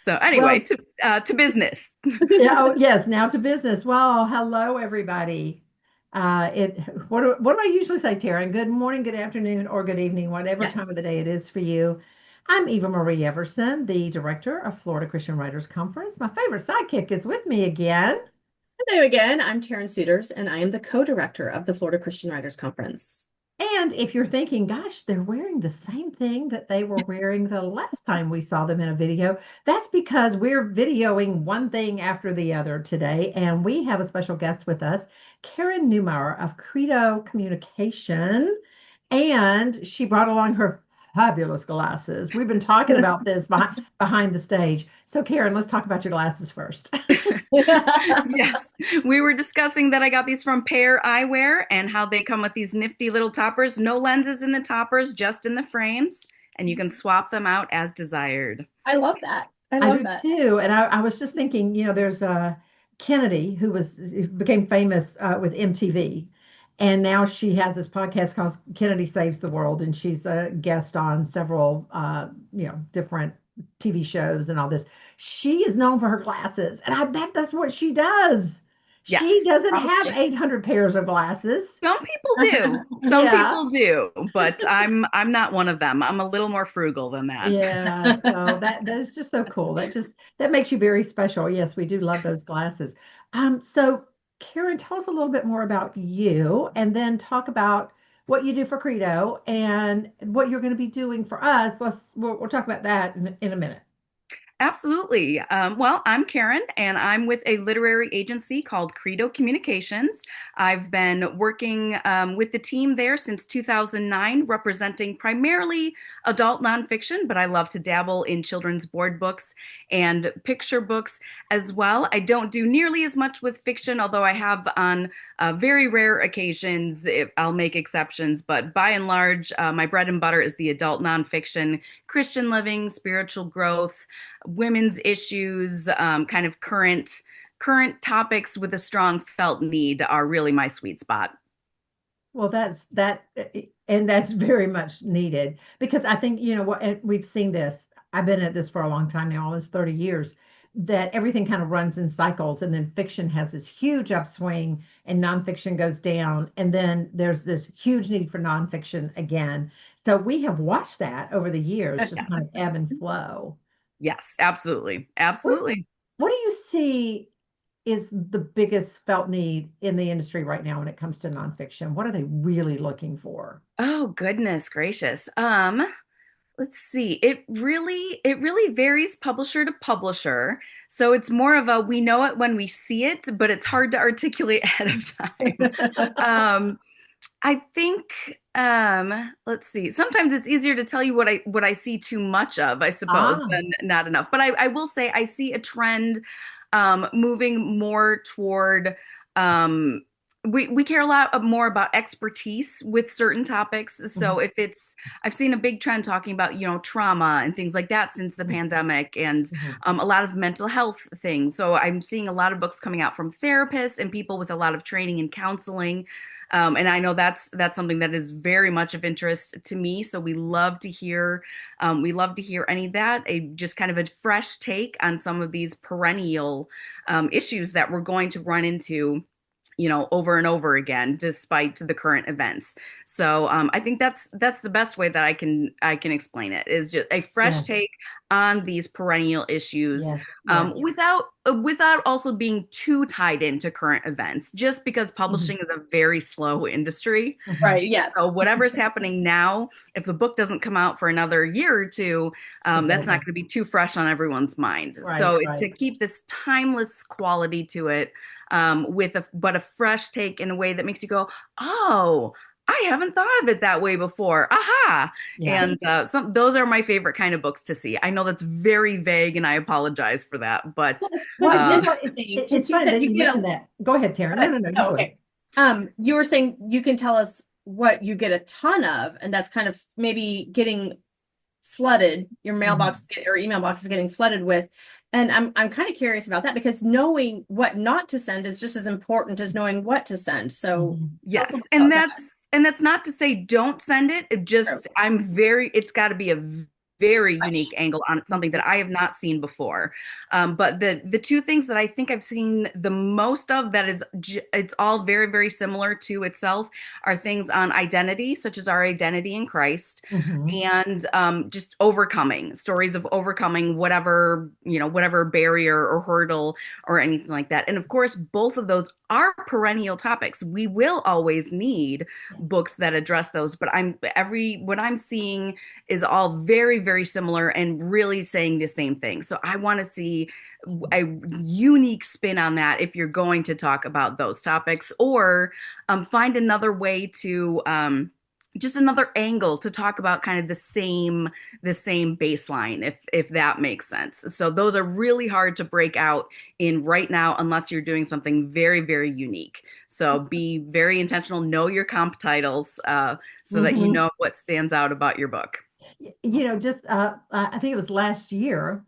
So anyway, Well, to business. yeah, oh, yes, now to business. Well, hello, everybody. It what do I usually say, Taryn? Good morning, good afternoon, or good evening, whatever Yes. time of the day it is for you. I'm Eva Marie Everson, the director of Florida Christian Writers Conference. My favorite sidekick is with me again. Hello again. I'm Taryn Souders, and I am the co-director of the Florida Christian Writers Conference. And if you're thinking, gosh, they're wearing the same thing that they were wearing the last time we saw them in a video, that's because we're videoing one thing after the other today. And we have a special guest with us, Karen Neumair of Credo Communication. And she brought along her fabulous glasses. We've been talking about this behind the stage. So, Karen, let's talk about your glasses first. Yes, we were discussing that I got these from Pair Eyewear and how they come with these nifty little toppers. No lenses in the toppers, just in the frames, and you can swap them out as desired. I love that. I I love do that. too. And I was just thinking, there's Kennedy who became famous with MTV. And now she has this podcast called Kennedy Saves the World. And she's a guest on several, different TV shows and all this. She is known for her glasses. And I bet that's what she does. She Yes, doesn't have Probably. 800 pairs of glasses. some people do. Some Yeah. people do, but I'm not one of them. I'm a little more frugal than that. Yeah, so that is just so cool. That makes you very special. Yes, we do love those glasses. So Karen, tell us a little bit more about you, and then talk about what you do for Credo and what you're going to be doing for us. We'll talk about that in a minute. Absolutely. Well, I'm Karen, and I'm with a literary agency called Credo Communications. I've been working with the team there since 2009, representing primarily adult nonfiction, but I love to dabble in children's board books and picture books as well. I don't do nearly as much with fiction, although I have on very rare occasions. I'll make exceptions, but by and large, my bread and butter is the adult nonfiction, Christian living, spiritual growth, women's issues, kind of current topics with a strong felt need are really my sweet spot. Well, and that's very much needed because I think, what, and we've seen this. I've been at this for a long time now, almost 30 years, that everything kind of runs in cycles, and then fiction has this huge upswing and nonfiction goes down, and then there's this huge need for nonfiction again. So we have watched that over the years, just kind Yes. of ebb and flow. Yes, absolutely. What Absolutely. what do you see is the biggest felt need in the industry right now when it comes to nonfiction? What are they really looking for? Oh, goodness gracious. Let's see. It really varies publisher to publisher. So it's more of a we know it when we see it, but it's hard to articulate ahead of time. Um, I think let's see. Sometimes it's easier to tell you what I see too much of, I suppose, Ah. than not enough. But I will say I see a trend moving more toward um we care a lot more about expertise with certain topics. So if it's I've seen a big trend talking about, trauma and things like that since the pandemic and Mhm. a lot of mental health things. So I'm seeing a lot of books coming out from therapists and people with a lot of training and counseling. And I know that's something that is very much of interest to me. So we love to hear any of that. Just kind of a fresh take on some of these perennial issues that we're going to run into, over and over again, despite the current events. So I think that's the best way that I can explain it is just a fresh Yeah. take on these perennial issues, Yes. Yes. without also being too tied into current events. Just because Mhm. publishing is a very slow industry, Mhm. Right. Yes. so whatever's happening now, if the book doesn't come out for another year or two, It's that's not over. going to be too fresh on everyone's mind. Right. So to Right. keep this timeless quality to it, but a fresh take in a way that makes you go, oh, I haven't thought of it that way before. Aha! Yeah. And those are my favorite kind of books to see. I know that's very vague, and I apologize for that, but But it's uh, interesting It's because you funny said that you you get mentioned a. that. Go ahead, Taryn. No, no, no. You Oh, go ahead. okay. You were saying you can tell us what you get a ton of, and that's kind of maybe getting flooded. Your Mhm. or email box is getting flooded with. And I'm kind of curious about that because knowing what not to send is just as important as knowing what to send. So Mhm. tell us yes, more and about that. that's not to say don't send it. It True. just it's got to be a very unique angle on something that I have not seen before. But the two things that I think I've seen the most of that is it's all very very similar to itself are things on identity, such as our identity in Christ, Hmm. and just overcoming stories of overcoming whatever whatever barrier or hurdle or anything like that. And of course, both of those are perennial topics. We will always need Yes. books that address those, but what I'm seeing is all very, very similar and really saying the same thing. So I want to see a unique spin on that if you're going to talk about those topics, or find another way to just another angle to talk about kind of the same baseline, if that makes sense. So those are really hard to break out in right now unless you're doing something very, very unique. So be very intentional, know your comp titles, so that you Hmm. know what stands out about your book. Just I think it was last year,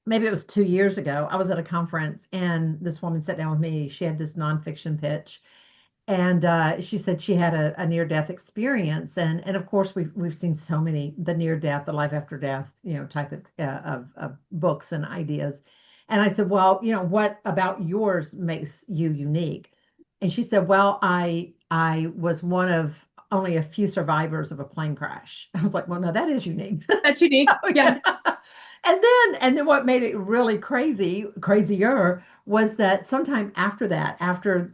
maybe it was 2 years ago. I was at a conference and this woman sat down with me. She had this nonfiction pitch, and she said she had a near-death experience, and of course we've seen so many the near-death, the life after death, type of books and ideas. And I said, well, what about yours makes you unique? And she said, well, I was one of only a few survivors of a plane crash. I was like, well, no, that is unique. That's unique. Oh, Yeah. yeah. And then what made it really crazier was that sometime after that, after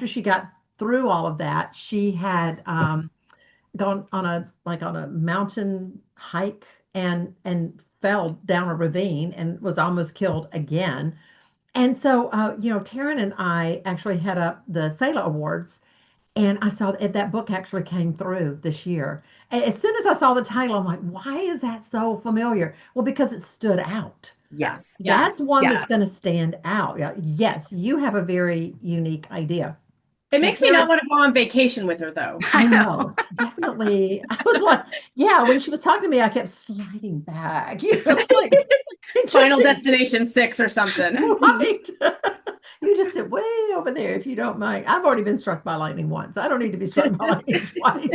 she got through all of that, she had gone on a mountain hike and fell down a ravine and was almost killed again. And so, Taryn and I actually had up the Sailor Awards, and I saw that book actually came through this year. And as soon as I saw the title, I'm like, why is that so familiar? Well, because it stood out. Yeah. Yes. Yeah. That's one that's Yes. going to stand out. Yeah. Yes, you have a very unique idea. It Now, makes me not Taryn, want to go on vacation with her, though. I I know. know, definitely. I was like, yeah, when she was talking to me, I kept sliding back. It's like Final interesting, Destination 6 or something. right? You just sit way over there if you don't mind. I've already been struck by lightning once. I don't need to be struck by lightning twice.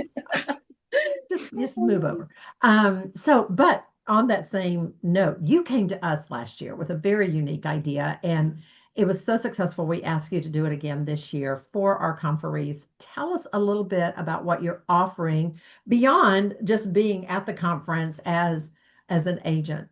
Just move over. But on that same note, you came to us last year with a very unique idea, and it was so successful. We asked you to do it again this year for our conferees. Tell us a little bit about what you're offering beyond just being at the conference as an agent.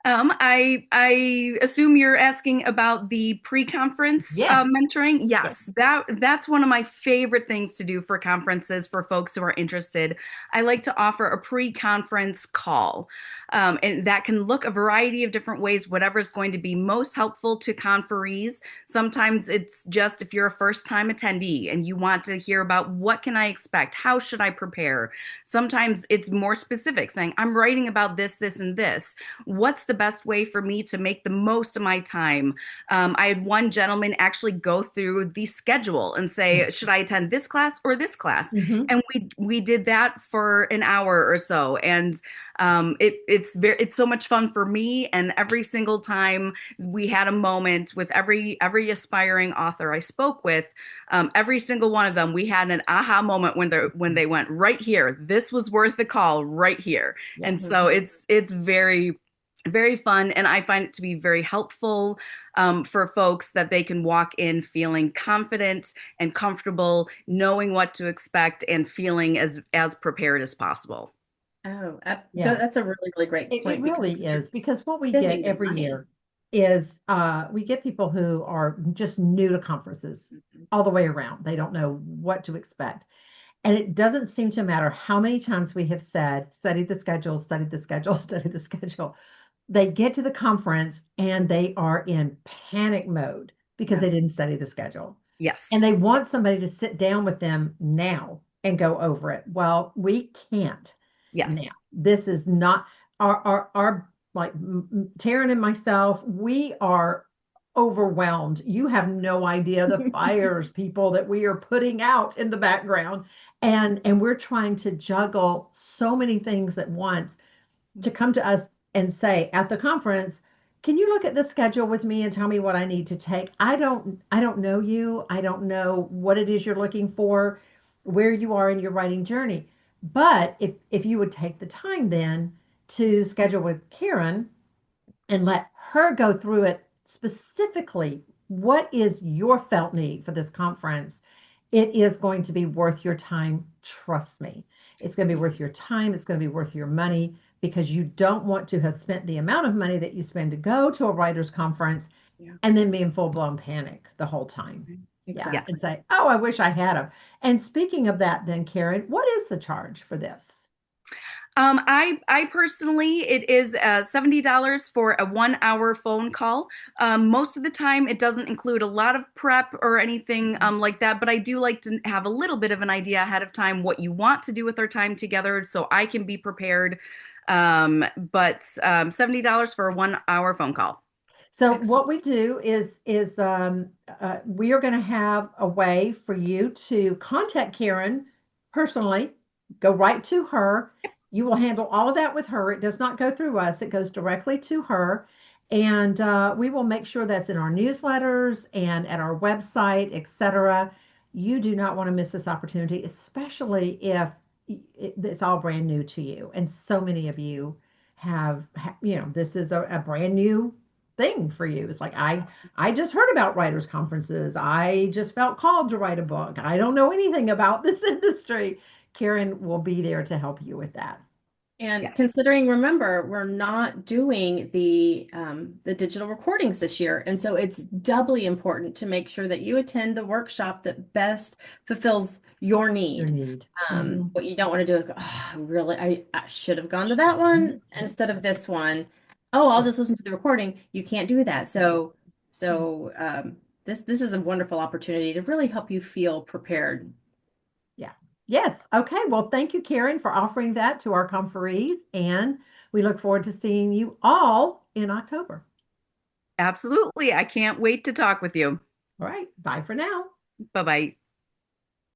I assume you're asking about the pre-conference Yes. mentoring. Yes. Yes, that's one of my favorite things to do for conferences for folks who are interested. I like to offer a pre-conference call, and that can look a variety of different ways, whatever is going to be most helpful to conferees. Sometimes it's just if you're a first-time attendee and you want to hear about what can I expect, how should I prepare. Sometimes it's more specific, saying I'm writing about this, this, and this. What's the best way for me to make the most of my time? I had one gentleman actually go through the schedule and say, should I attend this class or this class? Hmm. And we did that for an hour or so, and it's so much fun for me. And every single time we had a moment with every aspiring author I spoke with, every single one of them, we had an aha moment when they went right here. This was worth the call right here. Yeah. And so it's very very fun, and I find it to be very helpful for folks that they can walk in feeling confident and comfortable, knowing what to expect, and feeling as prepared as possible. Oh, Yeah. that's a really, really great It point because really is, because what we get spending is every money. year is we get people who are just new to conferences all the way around. They don't know what to expect. And it doesn't seem to matter how many times we have said, study the schedule, study the schedule, study the schedule. They get to the conference and they are in panic mode because Yeah. they didn't study the schedule. And Yes, they want somebody to sit down with them now and go over it. Well, we can't now. yes. This is not our like Taryn and myself, we are overwhelmed. You have no idea the fires, people, that we are putting out in the background. And we're trying to juggle so many things at once to come to us and say at the conference, can you look at the schedule with me and tell me what I need to take? I don't know you. I don't know what it is you're looking for, where you are in your writing journey. But if you would take the time then to schedule with Karen and let her go through it specifically. What is your felt need for this conference? It is going to be worth your time. Trust me. It's going to be Yeah. worth your time. It's going to be worth your money because you don't want to have spent the amount of money that you spend to go to a writers conference Yeah. and then be in full blown panic the whole time. Yeah. And Exactly. Yes. say, oh, I wish I had them. And speaking of that, then, Karen, what is the charge for this? I personally, it is $70 for a 1 hour phone call. Most of the time, it doesn't include a lot of prep or anything like that, but I do like to have a little bit of an idea ahead of time what you want to do with our time together so I can be prepared. But $70 for a 1 hour phone call. So Excellent. what we do is we are going to have a way for you to contact Karen personally, go right to her. You will handle all of that with her. It does not go through us. It goes directly to her. And we will make sure that's in our newsletters and at our website, etc. You do not want to miss this opportunity, especially if it's all brand new to you. And so many of you this is a brand new thing for you. It's like I just heard about writers conferences. I just felt called to write a book. I don't know anything about this industry. Karen will be there to help you with that. And Yes. considering, remember, we're not doing the digital recordings this year, and so it's doubly important to make sure that you attend the workshop that best fulfills your Your need. need. Mhm. What you don't want to do is go, oh, really, I should have gone to that one instead of this one. Oh, I'll Yeah. just listen to the recording. You can't do that. Mhm. So this is a wonderful opportunity to really help you feel prepared. Yeah. Yes. Okay. Well, thank you, Karen, for offering that to our conferees. And we look forward to seeing you all in October. Absolutely. I can't wait to talk with you. All right. Bye for now. Bye bye.